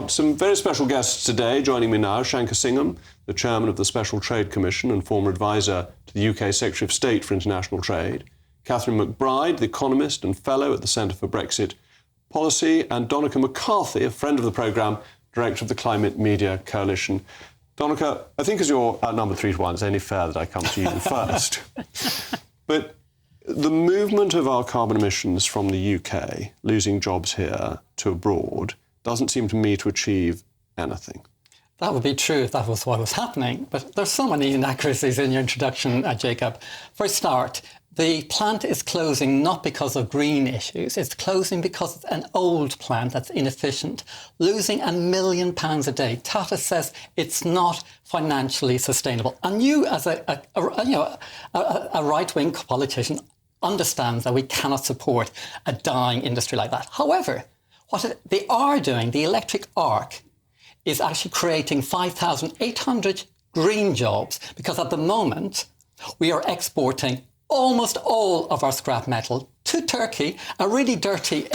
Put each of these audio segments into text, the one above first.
got some very special guests today. Joining me now, Shankar Singham, the chairman of the Special Trade Commission and former advisor to the UK Secretary of State for International Trade. Catherine McBride, the economist and fellow at the Centre for Brexit Policy. And Donica McCarthy, a friend of the programme, director of the Climate Media Coalition. Donica, I think as you're outnumbered 3-1, it's only fair that I come to you first. But the movement of our carbon emissions from the UK, losing jobs here to abroad, doesn't seem to me to achieve anything. That would be true if that was what was happening, but there's so many inaccuracies in your introduction, Jacob. For a start, the plant is closing not because of green issues, it's closing because it's an old plant that's inefficient, losing £1 million a day. Tata says it's not financially sustainable. And you, as a right-wing politician, understands that we cannot support a dying industry like that. However, what they are doing, the electric arc, is actually creating 5,800 green jobs, because at the moment we are exporting almost all of our scrap metal to Turkey, a really dirty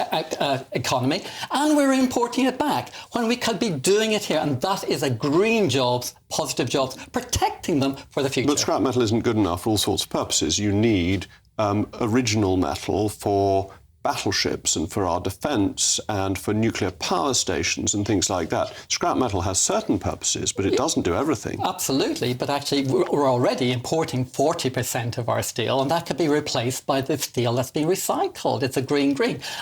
economy, and we're importing it back when we could be doing it here. And that is a green jobs, positive jobs, protecting them for the future. But scrap metal isn't good enough for all sorts of purposes. You need original metal for battleships and for our defence and for nuclear power stations and things like that. Scrap metal has certain purposes, but it doesn't do everything. Absolutely, but actually we're already importing 40% of our steel, and that could be replaced by the steel that's been recycled. It's a green.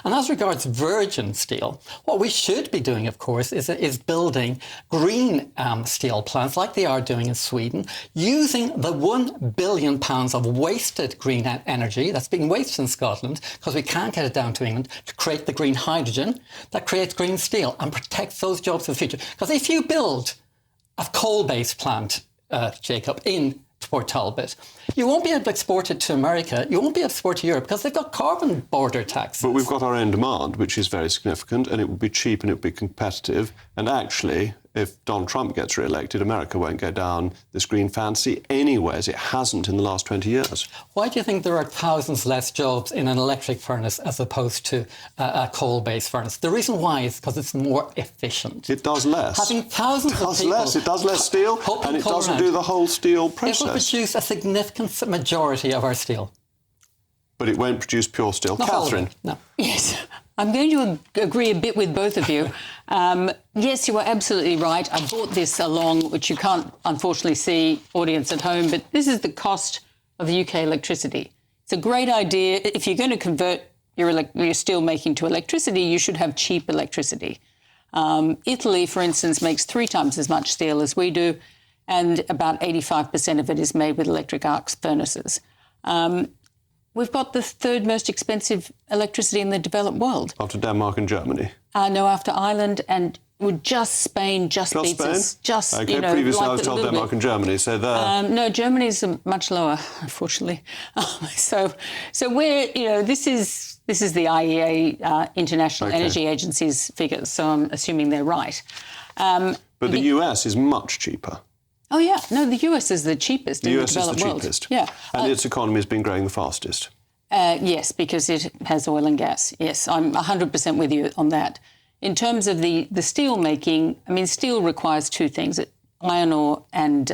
And as regards virgin steel, what we should be doing, of course, is building green steel plants like they are doing in Sweden, using the £1 billion of wasted green energy that's being wasted in Scotland, because we can't get it down to England, to create the green hydrogen that creates green steel and protects those jobs for the future. Because if you build a coal-based plant, Jacob, in Port Talbot, you won't be able to export it to America, you won't be able to export it to Europe, because they've got carbon border taxes. But we've got our own demand, which is very significant, and it would be cheap and it would be competitive. And actually, if Donald Trump gets re-elected, America won't go down this green fantasy anyway, as it hasn't in the last 20 years. Why do you think there are thousands less jobs in an electric furnace as opposed to a coal-based furnace? The reason why is because it's more efficient. It does less. Having thousands of people... It does less steel, and it doesn't do the whole steel process. It will produce a significant majority of our steel. But it won't produce pure steel. Not Catherine? No. Yes, I'm going to agree a bit with both of you. Yes, you are absolutely right. I brought this along, which you can't unfortunately see, audience at home, but this is the cost of the UK electricity. It's a great idea. If you're going to convert your steel making to electricity, you should have cheap electricity. Italy, for instance, makes 3 times as much steel as we do, and about 85% of it is made with electric arc furnaces. We've got the 3rd most expensive electricity in the developed world. After Denmark and Germany? No, after Ireland, and Spain beats us. OK, previously I was told Denmark and Germany, so there... No, Germany's much lower, unfortunately. So we're, this is the IEA, International Energy Agency's figures, so I'm assuming they're right. But the US is much cheaper. Oh, yeah. No, the US is the cheapest in the developed world. The US is the cheapest. Yeah. And its economy has been growing the fastest. Yes, because it has oil and gas. Yes, I'm 100% with you on that. In terms of the steel making, I mean, steel requires 2 things, iron ore and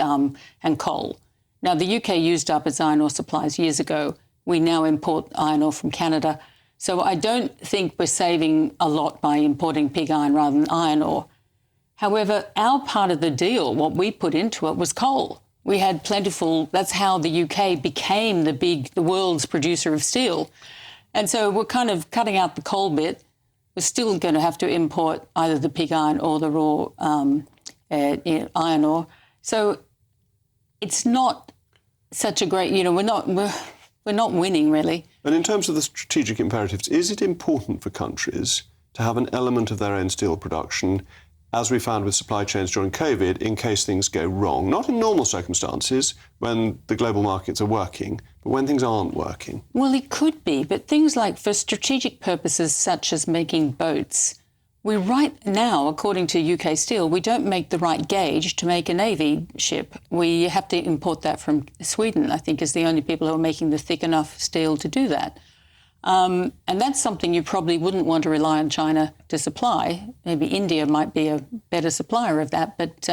coal. Now, the UK used up its iron ore supplies years ago. We now import iron ore from Canada. So I don't think we're saving a lot by importing pig iron rather than iron ore. However, our part of the deal, what we put into it, was coal. We had plentiful, that's how the UK became the world's producer of steel. And so we're kind of cutting out the coal bit. We're still going to have to import either the pig iron or the raw iron ore. So it's not such a great, we're not winning, really. And in terms of the strategic imperatives, is it important for countries to have an element of their own steel production, as we found with supply chains during COVID, in case things go wrong? Not in normal circumstances, when the global markets are working, but when things aren't working. Well, it could be, but things like for strategic purposes such as making boats, we right now, according to UK Steel, we don't make the right gauge to make a Navy ship. We have to import that from Sweden, I think, is the only people who are making the thick enough steel to do that. And that's something you probably wouldn't want to rely on China to supply. Maybe India might be a better supplier of that, but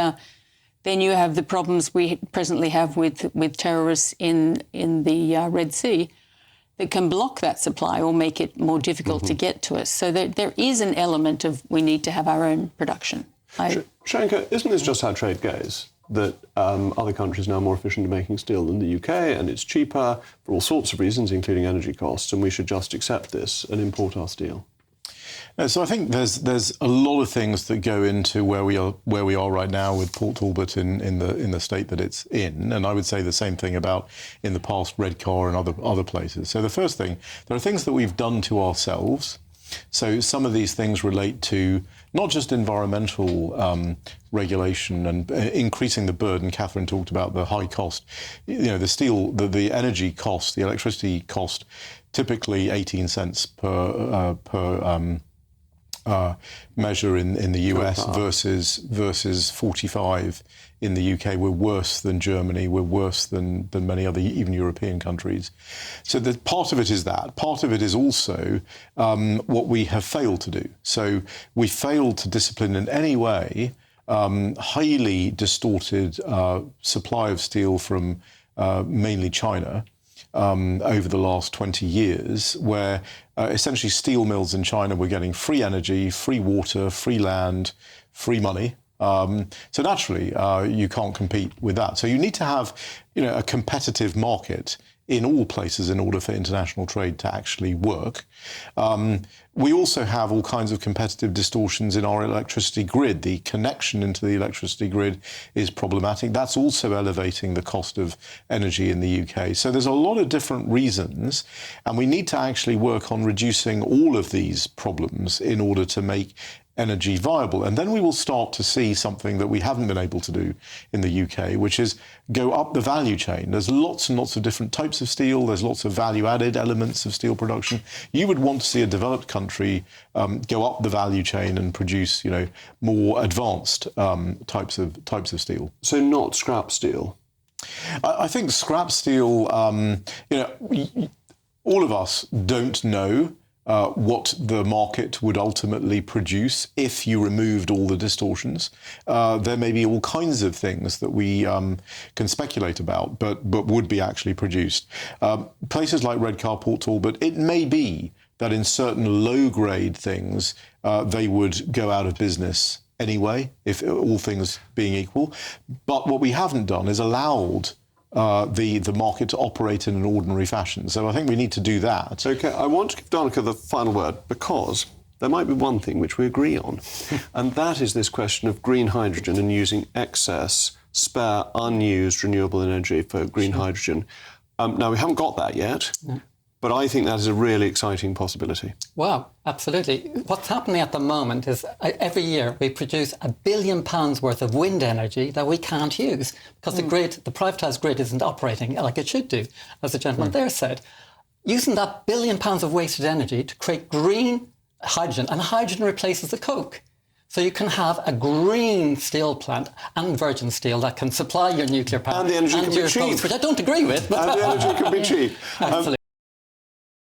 then you have the problems we presently have with terrorists in the Red Sea that can block that supply or make it more difficult to get to us. So there is an element of we need to have our own production. Shanker, isn't this just how trade goes? That other countries are now more efficient at making steel than the UK, and it's cheaper for all sorts of reasons, including energy costs, and we should just accept this and import our steel? So I think there's a lot of things that go into where we are right now with Port Talbot in the state that it's in, and I would say the same thing about in the past Redcar and other places. So the first thing, there are things that we've done to ourselves. So some of these things relate to not just environmental regulation and increasing the burden. Catherine talked about the high cost. The steel, the energy cost, the electricity cost, typically 18 cents per measure in the US versus 45 in the UK. We're worse than Germany. We're worse than many other even European countries. So part of it is that. Part of it is also what we have failed to do. So we failed to discipline in any way highly distorted supply of steel from mainly China over the last 20 years, where essentially steel mills in China were getting free energy, free water, free land, free money. So naturally, you can't compete with that. So you need to have, a competitive market in all places in order for international trade to actually work. We also have all kinds of competitive distortions in our electricity grid. The connection into the electricity grid is problematic. That's also elevating the cost of energy in the UK. So there's a lot of different reasons, and we need to actually work on reducing all of these problems in order to make energy viable. And then we will start to see something that we haven't been able to do in the UK, which is go up the value chain. There's lots and lots of different types of steel. There's lots of value-added elements of steel production. You would want to see a developed country go up the value chain and produce, more advanced types of steel. So not scrap steel? I think scrap steel, all of us don't know what the market would ultimately produce if you removed all the distortions. There may be all kinds of things that we can speculate about, but would be actually produced. Places like Redcar, Port Talbot, it may be that in certain low-grade things, they would go out of business anyway, if all things being equal. But what we haven't done is allowed the market to operate in an ordinary fashion. So I think we need to do that. Okay, I want to give Donica the final word, because there might be one thing which we agree on, and that is this question of green hydrogen and using excess, spare, unused renewable energy for green hydrogen. Now, we haven't got that yet, but I think that is a really exciting possibility. Wow, absolutely. What's happening at the moment is every year we produce £1 billion worth of wind energy that we can't use because the privatised grid isn't operating like it should do, as the gentleman there said. Using that £1 billion of wasted energy to create green hydrogen, and hydrogen replaces the coke. So you can have a green steel plant and virgin steel that can supply your nuclear power. And the energy can be cheap. Which I don't agree with. And the energy can be cheap. Absolutely.